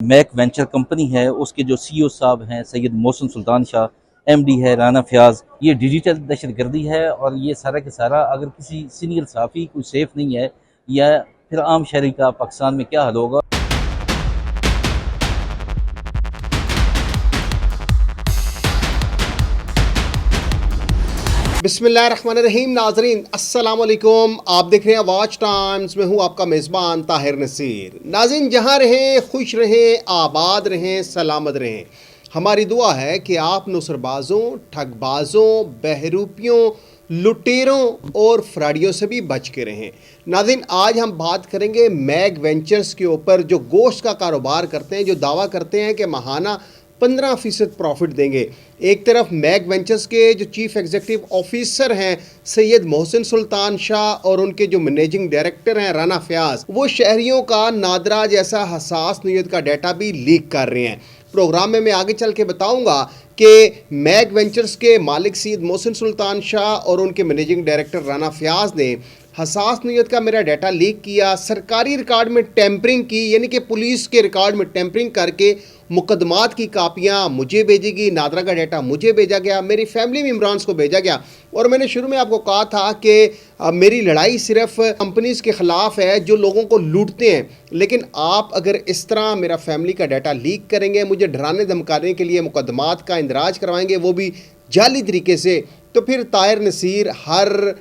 Mac venture company है, उसके जो सीईओ साहब हैं सैयद मोहसिन सुल्तान शाह, एमडी है राना फयाज, ये डिजिटल दहशतगर्दी है। और ये सारा के सारा अगर किसी सीनियर सहाफ़ी कोई सेफ नहीं है या फिर आम शहरी का पाकिस्तान में क्या हाल होगा। बिस्मिल्लाहिर्रहमानिर्रहीम। नाजरीन अस्सलाम वालेकुम। आप देख रहे हैं वॉच टाइम्स में हूँ आपका मेज़बान ताहिर नसीर। नाज़रीन जहाँ रहें खुश रहें, आबाद रहें, सलामत रहें। हमारी दुआ है कि आप नुसरबाज़ों, ठगबाज़ों, बहरूपियों, लुटेरों और फ्राडियों से भी बच के रहें। नाज़रीन आज हम बात करेंगे मैक वेंचर्स के ऊपर, जो गोश्त का कारोबार करते हैं, जो दावा करते हैं कि माहाना 15% प्रॉफिट देंगे। एक तरफ मैक वेंचर्स के जो चीफ एग्जीक्यूटिव ऑफिसर हैं सैयद मोहसिन सुल्तान शाह और उनके जो मैनेजिंग डायरेक्टर हैं राना फयाज, वो शहरियों का नादरा जैसा हसास नीयत का डाटा भी लीक कर रहे हैं। प्रोग्राम में मैं आगे चल के बताऊंगा कि मैक वेंचर्स के मालिक सैयद मोहसिन सुल्तान शाह और उनके मैनेजिंग डायरेक्टर राना फयाज ने हसास नीयत का मेरा डाटा लीक किया, सरकारी रिकॉर्ड में टेम्परिंग की, यानी कि पुलिस के रिकॉर्ड में टेम्परिंग करके मुकदमात की कापियाँ मुझे भेजेगी, नादरा का डाटा मुझे भेजा गया, मेरी फैमिली मेम्बरान्स को भेजा गया। और मैंने शुरू में आपको कहा था कि मेरी लड़ाई सिर्फ कंपनीज़ के ख़िलाफ़ है जो लोगों को लूटते हैं, लेकिन आप अगर इस तरह मेरा फैमिली का डाटा लीक करेंगे, मुझे डराने धमकाने के लिए मुकदमात का इंदराज करवाएंगे, वो भी जाली तरीके से, तो फिर ताहिर नसीर हर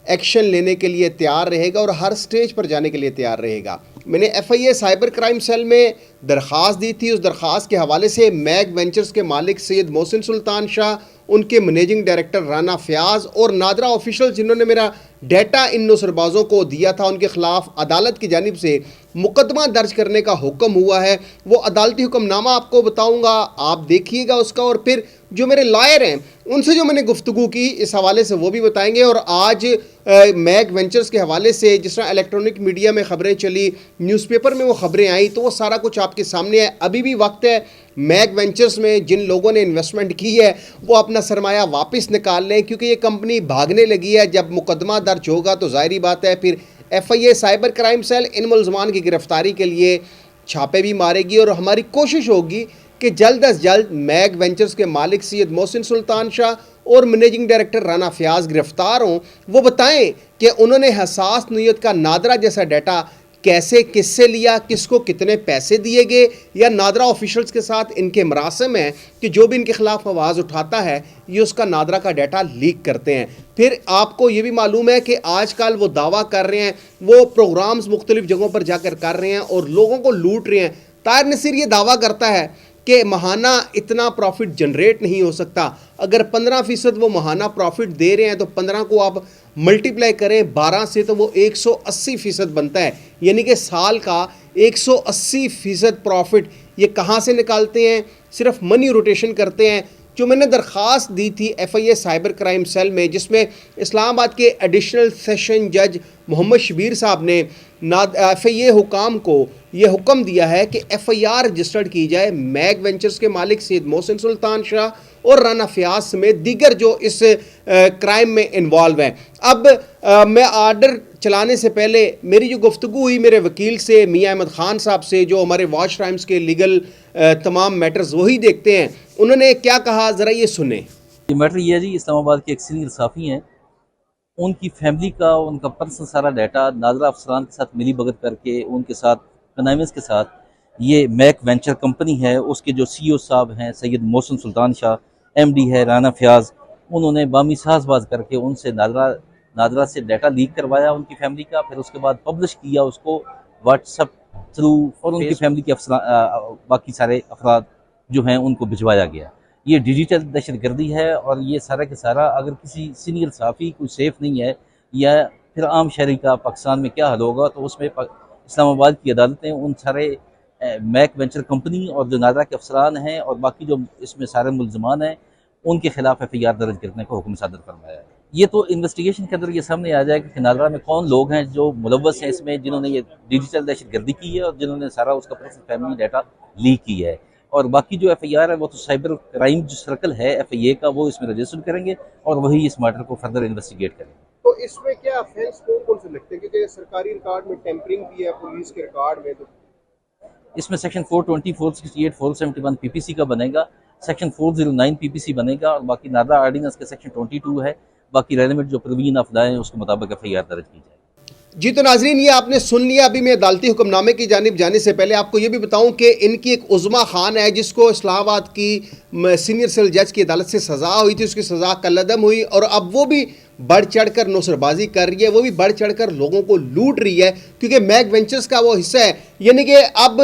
एक्शन लेने के लिए तैयार रहेगा और हर स्टेज पर जाने के लिए तैयार रहेगा। मैंने FIA साइबर क्राइम सेल में दरख्वास्त दी थी। उस दरख्वास्त के हवाले से मैक वेंचर्स के मालिक सैयद मोहसिन सुल्तान शाह, उनके मैनेजिंग डायरेक्टर राना फयाज और नादरा ऑफिशियल जिन्होंने मेरा डाटा इन नुसरबाजों को दिया था, उनके खिलाफ अदालत की जानिब से मुकदमा दर्ज करने का हुक्म हुआ है। वो अदालती हुक्मनामा आपको बताऊंगा, आप देखिएगा उसका। और फिर जो मेरे लॉयर हैं उनसे जो मैंने गुफ्तगू की इस हवाले से वो भी बताएंगे। और आज मैक वेंचर्स के हवाले से जिस तरह इलेक्ट्रॉनिक मीडिया में ख़बरें चली, न्यूज़पेपर में वो ख़बरें आई, तो वो सारा कुछ आपके सामने है। अभी भी वक्त है मैक वेंचर्स में जिन लोगों ने इन्वेस्टमेंट की है वो अपना सरमाया वापस निकाल लें, क्योंकि ये कंपनी भागने लगी है। जब मुकदमा दर्ज होगा तो ज़ाहिरी बात है फिर FIA साइबर क्राइम सेल इन मुलजमान की गिरफ्तारी के लिए छापे भी मारेगी। और हमारी कोशिश होगी कि जल्द अज जल्द मैक वेंचर्स के मालिक सैयद मोहसिन सुल्तान शाह और मैनेजिंग डायरेक्टर राना फयाज गिरफ्तार हों। वो बताएं कि उन्होंने हसास नीयत का नादरा जैसा डाटा कैसे, किससे लिया, किसको कितने पैसे दिए गए, या नादरा ऑफिशियल्स के साथ इनके मरासम हैं कि जो भी इनके खिलाफ आवाज़ उठाता है ये उसका नादरा का डाटा लीक करते हैं। फिर आपको ये भी मालूम है कि आजकल वो दावा कर रहे हैं, वो प्रोग्राम्स मुख्तलिफ जगहों पर जाकर कर रहे हैं और लोगों को लूट रहे हैं। ताहिर नसीर ये दावा करता है कि माहाना इतना प्रॉफिट जनरेट नहीं हो सकता। अगर 15% वो माहाना प्रॉफिट दे रहे हैं तो 15 को आप मल्टीप्लाई करें 12 से तो वो 180% बनता है, यानी कि साल का 180% प्रॉफिट ये कहाँ से निकालते हैं? सिर्फ मनी रोटेशन करते हैं। जो मैंने दरख्वास्त दी थी FIA साइबर क्राइम सेल में, जिसमें इस्लामाबाद के एडिशनल सेशन जज मोहम्मद शबीर साहब ने FIA हुकाम को ये हुक्म दिया है कि FIR रजिस्टर्ड की जाए मैक वेंचर्स के मालिक सैयद मोहसिन सुल्तान शाह और राना फयाज समेत दीगर जो इस क्राइम में इन्वॉल्व हैं। अब मैं आर्डर चलाने से पहले मेरी जो गुफ्तगू हुई मेरे वकील से, मियां अहमद ख़ान साहब से, जो हमारे वॉच टाइम्स के लीगल तमाम मैटर्स वही देखते हैं, उन्होंने क्या कहा ज़रा ये सुने। ये मैटर ये है जी, इस्लामाबाद के एक सीनियर सहाफ़ी हैं, उनकी फैमिली का, उनका पर्सनल सारा डाटा नादरा अफसरान के साथ मिली भगत करके, उनके साथ कनाइमेंस के साथ, ये मैक वेंचर कंपनी है, उसके जो सीईओ साहब हैं सैयद मोहसिन सुल्तान शाह, एमडी है राना फयाज, उन्होंने बामी साजबाज करके उनसे नादरा से डाटा लीक करवाया उनकी फैमिली का। फिर उसके बाद पब्लिश किया उसको व्हाट्सएप थ्रू, और उनकी फैमिली के बाकी सारे अफराद जो हैं उनको भिजवाया गया। ये डिजिटल दहशतगर्दी है। और ये सारा के सारा अगर किसी सीनियर सहाफ़ी कोई सेफ नहीं है या फिर आम शहरी का पाकिस्तान में क्या हाल होगा, तो उसमें इस्लामाबाद की अदालतें उन सारे मैक वेंचर कंपनी और जो नादरा के अफसरान हैं और बाकी जो इसमें सारे मुलजमान हैं उनके खिलाफ FIR दर्ज करने का हुक्म सादर फरमाया है। ये तो इन्वेस्टिगेशन के अंदर ये सामने आ जाएगा कि नादरा में कौन लोग हैं जो मुलव्वस हैं इसमें, जिन्होंने ये डिजिटल दहशतगर्दी की है और जिन्होंने सारा उसका पर्सनल फैमिली डाटा लीक की है। और बाकी जो FIR है वो तो साइबर क्राइम जो सर्कल है FIA का, वो इसमें रजिस्टर करेंगे और वही इस मैटर को फर्दर इन्वेस्टिगेट करेंगे। तो इसमें क्या ऑफेंस कौन कौन से लगते हैं, क्योंकि सरकारी रिकॉर्ड में टेम्परिंग भी है पुलिस के रिकॉर्ड में, तो इसमें सेक्शन 420, 468, 471 पीपीसी का बनेगा, सेक्शन 409 पीपीसी बनेगा और बाकी नादरा आर्डिनेंस के सेक्शन 22 है। बाकी रेलिवेंट जो प्रवीन अफदाएँ हैं उसके मुताबिक एफआईआर दर्ज की जाए। जी तो नाजरीन, ये आपने सुन लिया। अभी मैं अदालती हुक्मनामे की जानिब जाने से पहले आपको ये भी बताऊं कि इनकी एक उज़मा खान है जिसको इस्लामाबाद की सीनियर सिविल जज की अदालत से सज़ा हुई थी, उसकी सज़ा कलअदम हुई और अब वो भी बढ़ चढ़ कर नुसरबाजी कर रही है, वो भी बढ़ चढ़ कर लोगों को लूट रही है क्योंकि मैग वेंचर्स का वो हिस्सा है। यानी कि अब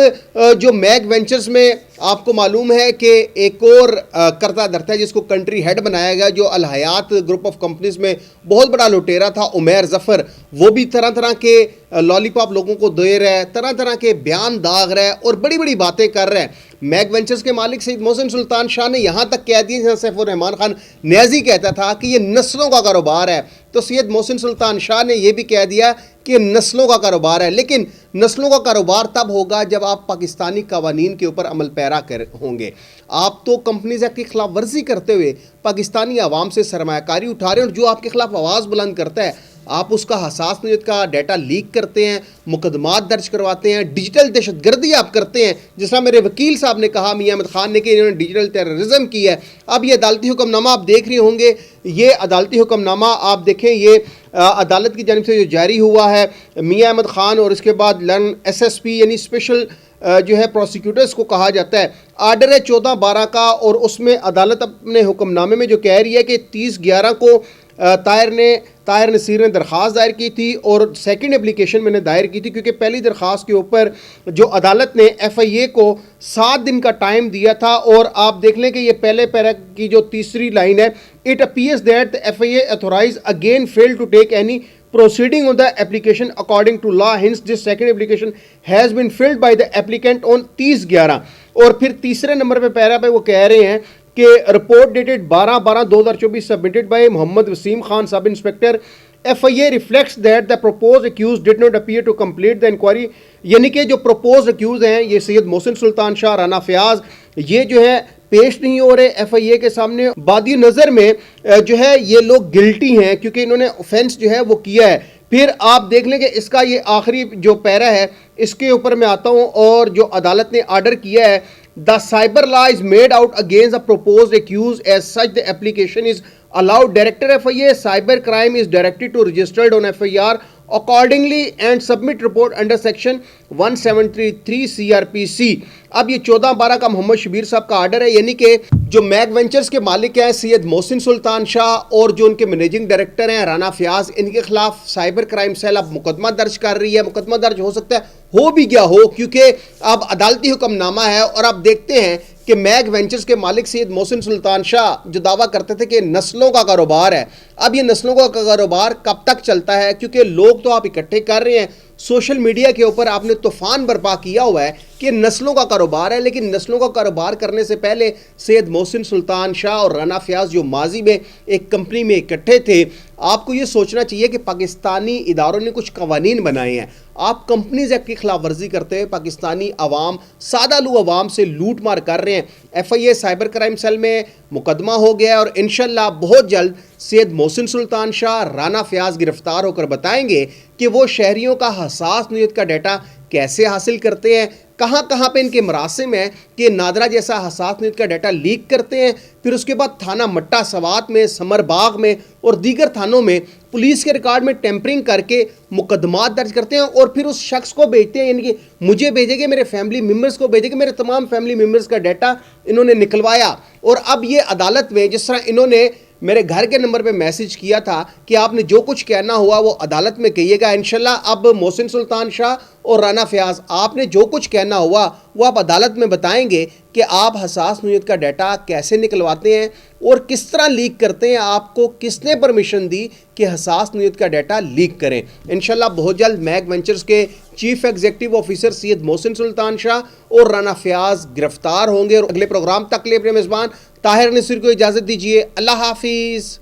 जो मैग वेंचर्स में आपको मालूम है कि एक और करता धरता है जिसको कंट्री हेड बनाया गया, जो अल हयात ग्रुप ऑफ कंपनीज में बहुत बड़ा लुटेरा था उमैर जफ़र, वो भी तरह तरह के लॉलीपॉप लोगों को दे रहा है, तरह तरह के बयान दाग रहा है और बड़ी बड़ी बातें कर रहा है। मैग वेंचर्स के मालिक सईद मोहसिन सुल्तान शाह ने यहाँ तक कह दिया, जहाँ सैफुर रहमान खान न्याजी कहता था कि ये नस्लों का कारोबार है, तो सैयद मोहसिन सुल्तान शाह ने यह भी कह दिया कि नस्लों का कारोबार है। लेकिन नस्लों का कारोबार तब होगा जब आप पाकिस्तानी कवानीन के ऊपर अमल पैरा कर होंगे। आप तो कंपनीज एक्ट की खिलाफ वर्जी करते हुए पाकिस्तानी आवाम से सरमायाकारी उठा रहे हैं और जो आपके खिलाफ आवाज़ बुलंद करता है आप उसका हसास नौयत का डाटा लीक करते हैं, मुकदमात दर्ज करवाते हैं, डिजिटल दहशतगर्दी आप करते हैं। जिस तरह मेरे वकील साहब ने कहा, मियां अहमद खान ने, कि इन्होंने डिजिटल टेररिज्म की है। अब ये अदालती हुक्मनामा आप देख रहे होंगे, ये अदालती हुक्मनामा आप देखें, ये अदालत की जानिब से जो जारी हुआ है मियां अहमद खान और इसके बाद लर्न SSP यानी स्पेशल जो है प्रोसिक्यूटर्स को कहा जाता है। आर्डर है 14/12 का और उसमें अदालत अपने हुक्मनामे में जो कह रही है कि 30/11 को ताहिर नसीर ने दरख्वास्त दायर की थी और सेकंड एप्लीकेशन मैंने दायर की थी क्योंकि पहली दरख्वास्त के ऊपर जो अदालत ने FIA को 7 दिन का टाइम दिया था। और आप देख लें कि ये पहले पैरा की जो तीसरी लाइन है, it appears that the FIA authorize again fail to take any proceeding on the application according to law, hence this second application has been filled by the applicant on 30/11। और फिर तीसरे number पे para पे वो कह रहे हैं कि report dated 12/12/2024 submitted by Mohammad Wasim Khan sub inspector FIA reflects that the proposed accused did not appear to complete the inquiry। यानी कि जो proposed accused हैं ये सैयद मोहसिन सुल्तान शाह, राना फयाज, ये जो है पेश नहीं हो रहे FIA के सामने। बादी नज़र में जो है ये लोग गिल्टी हैं क्योंकि इन्होंने ऑफेंस जो है वो किया है। फिर आप देख लें कि इसका ये आखिरी जो पैरा है इसके ऊपर मैं आता हूँ और जो अदालत ने आर्डर किया है, the cyber law is made out against the proposed accuse as such the application is allowed। Director FIA cyber crime is directed to registered on FIR accordingly and submit report under section 173 CRPC। अब ये 14/12 का मोहम्मद शबीर साहब का order है, यानी कि जो mag Ventures के मालिक हैं सैयद मोहसिन सुल्तान शाह और जो उनके मैनेजिंग डायरेक्टर हैं राना फयाज, इनके खिलाफ साइबर क्राइम सेल अब मुकदमा दर्ज कर रही है। मुकदमा दर्ज हो सकता है हो भी गया हो क्योंकि अब अदालती हुक्मनामा है। और अब देखते हैं कि मैग वेंचर्स के मालिक सैयद मोहसिन सुल्तान शाह जो दावा करते थे कि नस्लों का कारोबार है, अब ये नस्लों का कारोबार कब तक चलता है? क्योंकि लोग तो आप इकट्ठे कर रहे हैं, सोशल मीडिया के ऊपर आपने तूफान बर्पा किया हुआ है कि नस्लों का कारोबार है, लेकिन नस्लों का कारोबार करने से पहले सैयद मोहसिन सुल्तान शाह और राना फयाज जो माजी में एक कंपनी में इकट्ठे थे, आपको ये सोचना चाहिए कि पाकिस्तानी इदारों ने कुछ कवानीन बनाए हैं। आप कंपनीज एक्ट की खिलाफ वर्जी करते हुए पाकिस्तानी अवाम, सादा लू अवाम से लूट मार कर रहे हैं। FIA साइबर क्राइम सेल में मुकदमा हो गया और इंशाल्लाह बहुत जल्द सैयद मोहसिन सुल्तान शाह, राना फयाज गिरफ्तार होकर बताएंगे कि वो शहरियों का हसास नौयत का डाटा कैसे हासिल करते हैं, कहाँ कहाँ पे इनके मरासिम है कि नादरा जैसा हसास नौयत का डाटा लीक करते हैं। फिर उसके बाद थाना मट्टा सवात में, समरबाग में और दीगर थानों में पुलिस के रिकॉर्ड में टेम्परिंग करके मुकदमात दर्ज करते हैं और फिर उस शख्स को भेजते हैं, यानी कि मुझे भेजेंगे, मेरे फैमिली मेम्बर्स को भेजेंगे, मेरे तमाम फैमिली मेम्बर्स का डाटा इन्होंने निकलवाया। और अब ये अदालत में जिस तरह इन्होंने मेरे घर के नंबर पे मैसेज किया था कि आपने जो कुछ कहना हुआ वो अदालत में कहिएगा, इंशाल्लाह अब मोहसिन सुल्तान शाह और राना फयाज आपने जो कुछ कहना हुआ वो आप अदालत में बताएंगे कि आप हसास नौयत का डाटा कैसे निकलवाते हैं और किस तरह लीक करते हैं, आपको किसने परमिशन दी कि हसास नौयत का डाटा लीक करें। इंशाल्लाह बहुत जल्द मैग वेंचर्स के chief executive officer Syed Mohsin Sultan Shah और राना फयाज गिरफ्तार होंगे। और अगले प्रोग्राम तक के लिए अपने मेज़बान ताहिर नसीर को इजाज़त दीजिए। अल्लाह हाफिज़।